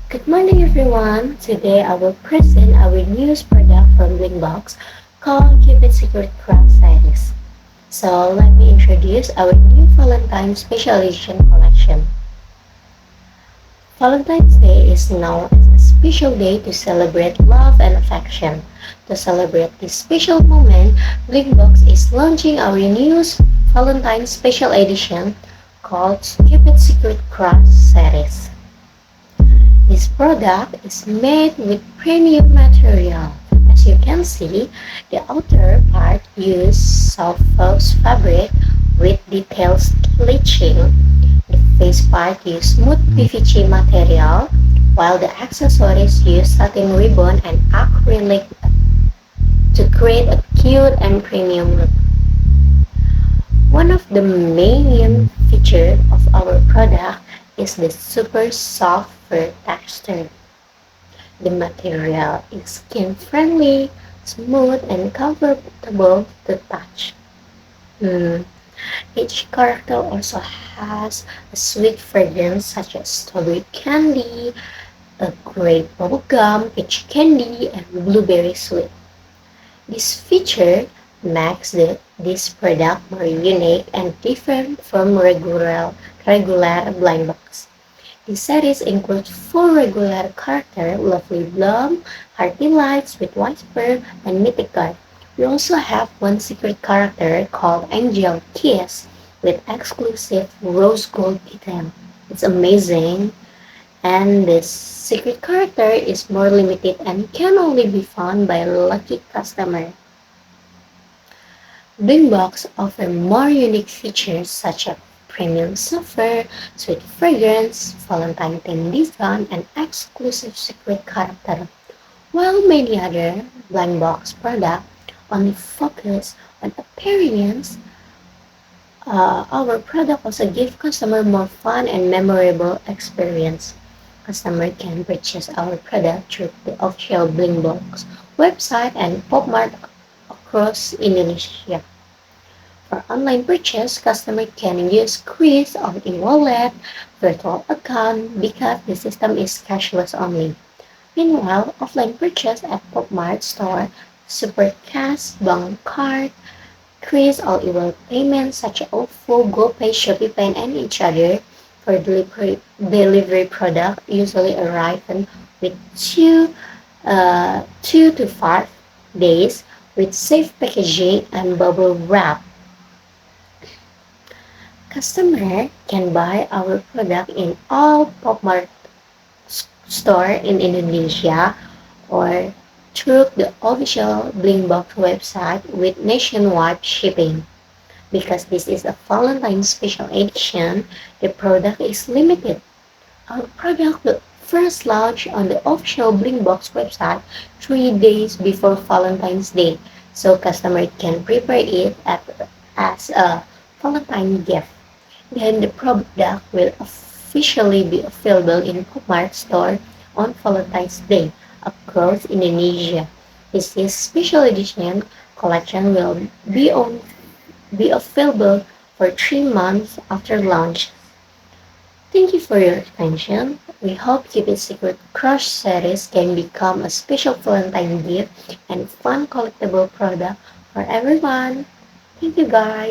Good morning everyone. Today I will present our newest product from Blingbox called Keep It Secret Craft Series. So let me introduce our new Valentine's Special Edition collection. Valentine's Day is known as a special day to celebrate love and affection. To celebrate this special moment, Blingbox is launching our newest Valentine's Special Edition called Keep It Secret Craft Series. This product is made with premium material. As you can see, the outer part uses soft faux fabric with detailed stitching. The face part uses smooth PVC material, while the accessories use satin ribbon and acrylic to create a cute and premium look. One of the main features of our product is the super soft fur texture. The material is skin-friendly, smooth, and comfortable to touch. Mm. Each character also has a sweet fragrance such as strawberry candy, a grape bubblegum, peach candy, and blueberry sweet. This feature makes this product more unique and different from regular blind box. The series includes 4 regular characters: Lovely Bloom, Hearty Lights with Whisper, and Mythic Guard. We also have one secret character called Angel Kiss with exclusive rose gold detail. It's amazing, and this secret character is more limited and can only be found by lucky customer. Bingbox offers more unique features such as premium software, sweet fragrance, Valentine themed design, and exclusive secret character. While many other blind box products only focus on appearance, our product also give customer more fun and memorable experience. Customer can purchase our product through the official Blingbox website and PopMart across Indonesia. For online purchase, customer can use Quiz on e-wallet, virtual account because the system is cashless only. Meanwhile, offline purchase at PopMart store, Supercash, bank card, Quiz all e-wallet payments such as OVO, GoPay, ShopeePay, and each other. For delivery product usually arrive in with 2 to 5 days with safe packaging and bubble wrap. Customer can buy our product in all PopMart store in Indonesia or through the official Blingbox website with nationwide shipping. Because this is a Valentine's special edition, the product is limited. Our product will first launch on the official Blingbox website 3 days before Valentine's Day, so customers can prepare it as a Valentine gift. Then the product will officially be available in PopMart store on Valentine's Day across Indonesia. This is special edition collection will be available for 3 months after launch. Thank you for your attention. We hope Keep It Secret Crush series can become a special Valentine gift and fun collectible product for everyone. Thank you guys.